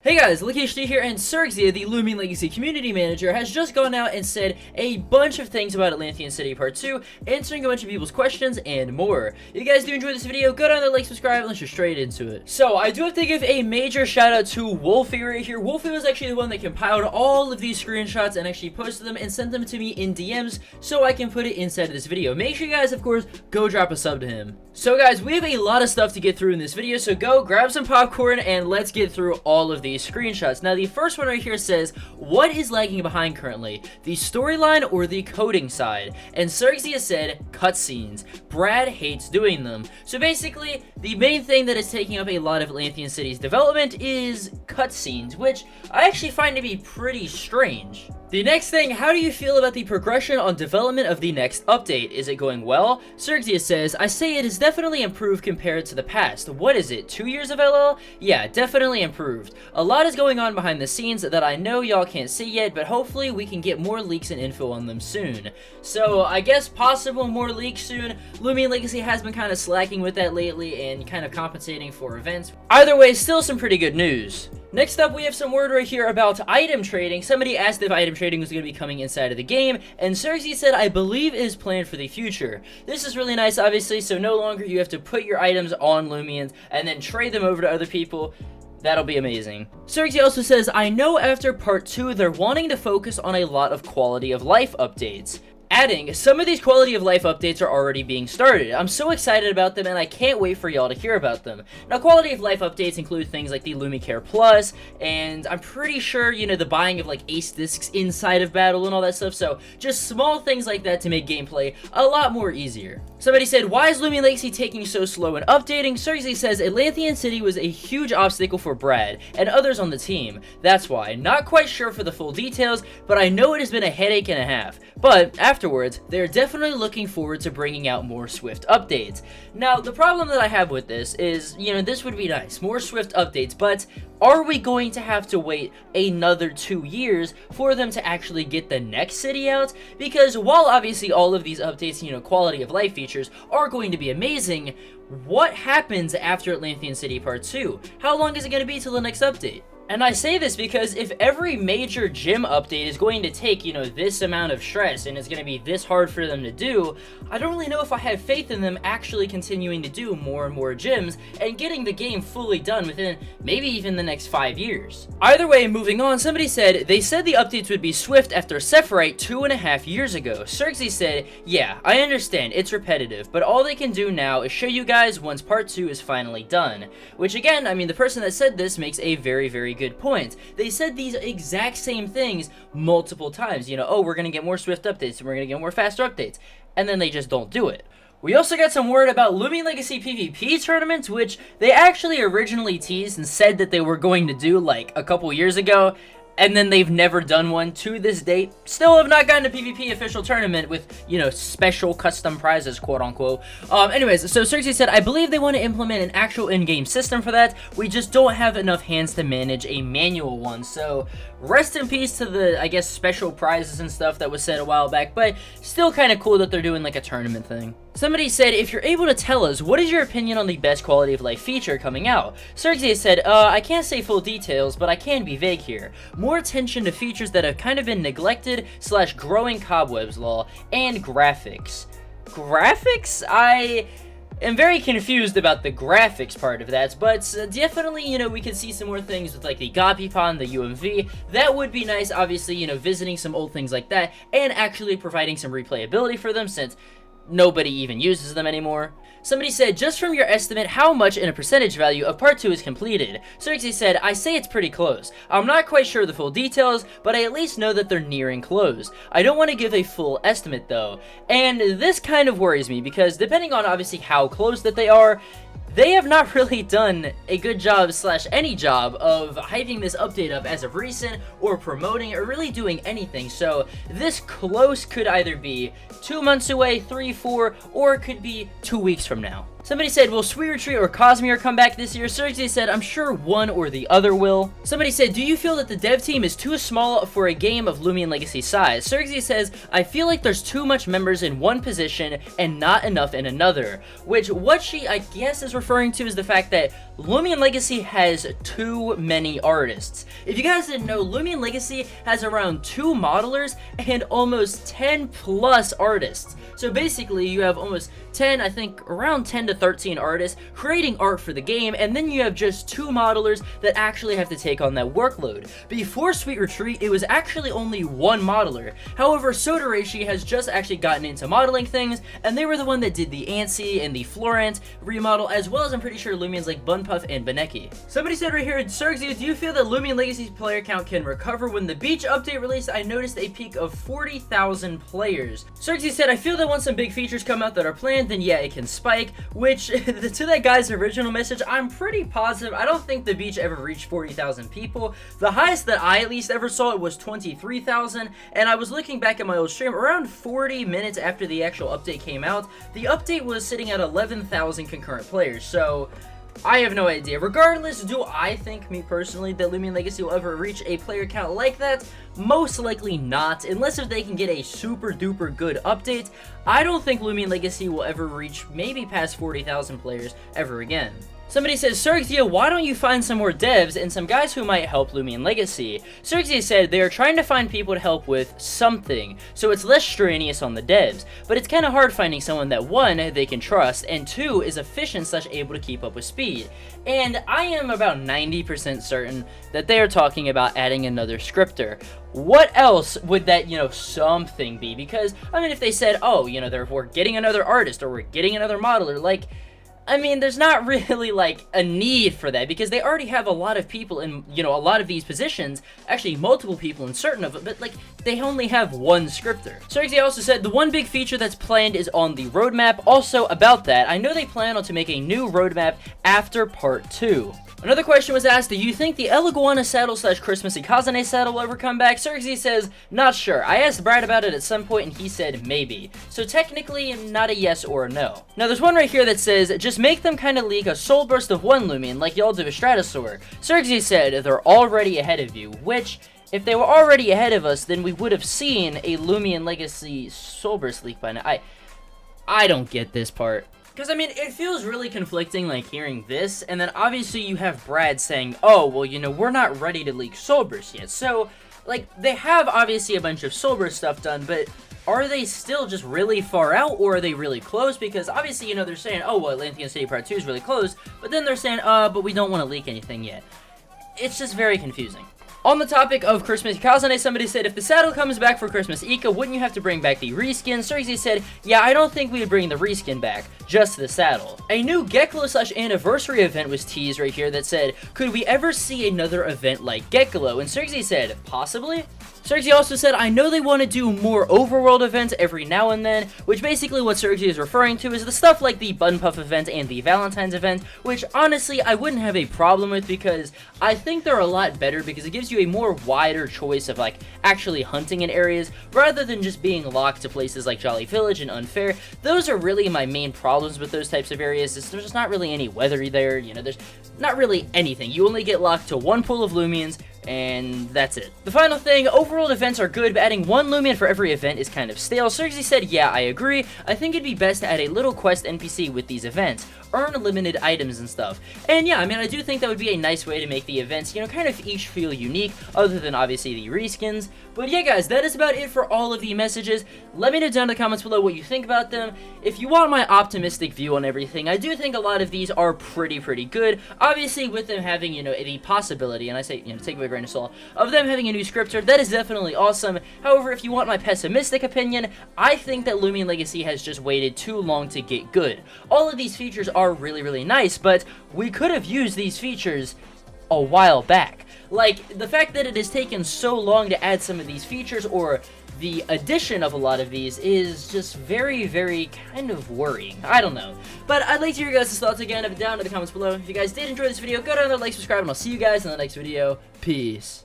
Hey guys, LuckyHD here, and Satria, the Loomian Legacy Community Manager, has just gone out and said a bunch of things about Atlantean City Part 2, answering a bunch of people's questions, and more. If you guys do enjoy this video, go down there, like, subscribe, and let's just straight into it. So, I do have to give a major shout out to Wolfie right here. Wolfie was actually the one that compiled all of these screenshots and actually posted them and sent them to me in DMs so I can put it inside of this video. Make sure you guys, of course, go drop a sub to him. So guys, we have a lot of stuff to get through in this video, so go grab some popcorn and let's get through all of these screenshots. Now the first one right here says, what is lagging behind currently? The storyline or the coding side? And Sergio said, cutscenes. Brad hates doing them. So basically, the main thing that is taking up a lot of Atlantean City's development is cutscenes, which I actually find to be pretty strange. The next thing, how do you feel about the progression on development of the next update? Is it going well? Sergio says, I say it is definitely improved compared to the past. What is it, 2 years of LL? Yeah, definitely improved. A lot is going on behind the scenes that I know y'all can't see yet, but hopefully we can get more leaks and info on them soon. So, I guess possible more leaks soon. Loomian Legacy has been kind of slacking with that lately and kind of compensating for events. Either way, still some pretty good news. Next up, we have some word right here about item trading. Somebody asked if item trading was going to be coming inside of the game, and Sergio said, I believe it is planned for the future. This is really nice, obviously, so no longer you have to put your items on Loomians and then trade them over to other people. That'll be amazing. Sergio also says, I know after part 2, they're wanting to focus on a lot of quality of life updates. Adding, some of these quality of life updates are already being started. I'm so excited about them and I can't wait for y'all to hear about them. Now, quality of life updates include things like the LumiCare Plus, and I'm pretty sure, you know, the buying of like ace discs inside of battle and all that stuff, so just small things like that to make gameplay a lot more easier. Somebody said, why is Loomian Legacy taking so slow in updating? Sergio says, Atlantean City was a huge obstacle for Brad and others on the team. That's why. Not quite sure for the full details, but I know it has been a headache and a half. But afterwards, they're definitely looking forward to bringing out more Swift updates. Now, the problem that I have with this is, you know, this would be nice, more Swift updates, but are we going to have to wait another 2 years for them to actually get the next city out? Because while obviously all of these updates, you know, quality of life features are going to be amazing, what happens after Atlantean City Part 2? How long is it going to be till the next update? And I say this because if every major gym update is going to take, you know, this amount of stress and it's going to be this hard for them to do, I don't really know if I have faith in them actually continuing to do more and more gyms and getting the game fully done within maybe even the next 5 years. Either way, moving on, somebody said, they said the updates would be swift after Sephiroth 2.5 years ago. Sergio said, yeah, I understand, it's repetitive, but all they can do now is show you guys once part 2 is finally done. Which again, I mean, the person that said this makes a very, very good point. They said these exact same things multiple times. You know, oh, we're going to get more Swift updates and we're going to get more faster updates. And then they just don't do it. We also got some word about Loomian Legacy PvP tournaments, which they actually originally teased and said that they were going to do like a couple years ago. And then they've never done one to this date. Still have not gotten a PvP official tournament with, you know, special custom prizes, quote unquote. Anyways, so Sergio said, I believe they want to implement an actual in-game system for that. We just don't have enough hands to manage a manual one. So rest in peace to the, I guess, special prizes and stuff that was said a while back. But still kind of cool that they're doing like a tournament thing. Somebody said, if you're able to tell us, what is your opinion on the best quality of life feature coming out? Sergio said, I can't say full details, but I can be vague here. More attention to features that have kind of been neglected / growing cobwebs lol, and graphics. Graphics? I am very confused about the graphics part of that, but definitely, you know, we could see some more things with like the Gapipon, the UMV. That would be nice, obviously, you know, visiting some old things like that, and actually providing some replayability for them since nobody even uses them anymore. Somebody said, just from your estimate, how much in a percentage value of part 2 is completed? Sergio said, I say it's pretty close. I'm not quite sure the full details, but I at least know that they're nearing close. I don't want to give a full estimate though. And this kind of worries me because depending on obviously how close that they are, they have not really done a good job / any job of hyping this update up as of recent or promoting or really doing anything. So this close could either be 2 months away, 3, 4, or it could be 2 weeks from now. Somebody said, will Sweet Retreat or Cosmere come back this year? Sergey said, I'm sure one or the other will. Somebody said, do you feel that the dev team is too small for a game of Loomian Legacy size? Sergey says, I feel like there's too much members in one position and not enough in another. Which, what she, I guess, is referring to is the fact that Loomian Legacy has too many artists. If you guys didn't know, Loomian Legacy has around 2 modelers and almost 10 plus artists. So basically, you have almost 10, I think around 10 to 13 artists creating art for the game, and then you have just 2 modelers that actually have to take on that workload. Before Sweet Retreat, it was actually only 1 modeler. However, Sodareishi has just actually gotten into modeling things, and they were the one that did the Ansi and the Florent remodel, as well as I'm pretty sure Loomians like Bunpuff and Beneki. Somebody said right here, Sergzy, do you feel that Loomian Legacy's player count can recover? When the Beach update released, I noticed a peak of 40,000 players. Sergzy said, I feel that once some big features come out that are planned, then yeah, it can spike, which, to that guy's original message, I'm pretty positive. I don't think the Beach ever reached 40,000 people. The highest that I at least ever saw it was 23,000, and I was looking back at my old stream, around 40 minutes after the actual update came out, the update was sitting at 11,000 concurrent players, so I have no idea. Regardless, do I think, me personally, that Loomian Legacy will ever reach a player count like that? Most likely not, unless if they can get a super duper good update. I don't think Loomian Legacy will ever reach maybe past 40,000 players ever again. Somebody says, Sergzia, why don't you find some more devs and some guys who might help Loomian Legacy? Sergzia said they are trying to find people to help with something, so it's less strenuous on the devs, but it's kind of hard finding someone that 1, they can trust, and 2, is efficient / able to keep up with speed. And I am about 90% certain that they are talking about adding another scripter. What else would that, something be? Because, I mean, if they said, oh, we're getting another artist, or we're getting another modeler, like, I mean, there's not really, like, a need for that, because they already have a lot of people in, a lot of these positions, actually multiple people in certain of it, but, like, they only have 1 scripter. Sergey also said, the one big feature that's planned is on the roadmap. Also, about that, I know they plan on to make a new roadmap after Part 2. Another question was asked, do you think the El Iguana saddle / Christmas Ikazane saddle will ever come back? Sergzy says, not sure. I asked Brad about it at some point and he said maybe. So technically, not a yes or a no. Now there's one right here that says, just make them kind of leak a soul burst of 1 Loomian like y'all do with Stratosaur. Sergzy said, they're already ahead of you, which, if they were already ahead of us, then we would have seen a Loomian Legacy soul burst leak by now. I don't get this part. Because, I mean, it feels really conflicting, like, hearing this, and then obviously you have Brad saying, oh, well, we're not ready to leak Soulburst yet. So, like, they have obviously a bunch of Soulburst stuff done, but are they still just really far out, or are they really close? Because obviously, they're saying, oh, well, Atlantean City Part 2 is really close, but then they're saying, but we don't want to leak anything yet. It's just very confusing. On the topic of Christmas Ikazane, somebody said, if the saddle comes back for Christmas Ika, wouldn't you have to bring back the reskin? Sergzy said, yeah, I don't think we would bring the reskin back, just the saddle. A new Geklo / anniversary event was teased right here that said, could we ever see another event like Geklo? And Sergzy said, possibly? Sergzy also said, I know they want to do more overworld events every now and then, which basically what Sergzy is referring to is the stuff like the Bunpuff event and the Valentine's event, which honestly I wouldn't have a problem with because I think they're a lot better because it gives you a more wider choice of like actually hunting in areas rather than just being locked to places like Jolly Village and Unfair. Those are really my main problems with those types of areas. There's just not really any weather there, there's not really anything. You only get locked to 1 pool of Loomians, and that's it. The final thing, overworld events are good, but adding 1 Loomian for every event is kind of stale. Sergzy said, yeah, I agree. I think it'd be best to add a little quest NPC with these events. Earn limited items and stuff. And yeah, I mean, I do think that would be a nice way to make the events, kind of each feel unique, other than obviously the reskins. But yeah, guys, that is about it for all of the messages. Let me know down in the comments below what you think about them. If you want my optimistic view on everything, I do think a lot of these are pretty good. Obviously, with them having, the possibility, and I say, take it with a grain of salt, of them having a new scripter, that is definitely awesome. However, if you want my pessimistic opinion, I think that Loomian Legacy has just waited too long to get good. All of these features are really nice, but we could have used these features a while back. Like, the fact that it has taken so long to add some of these features, or the addition of a lot of these, is just very kind of worrying. I don't know. But I'd like to hear your guys' thoughts again down in the comments below. If you guys did enjoy this video, go down there, like, subscribe, and I'll see you guys in the next video. Peace.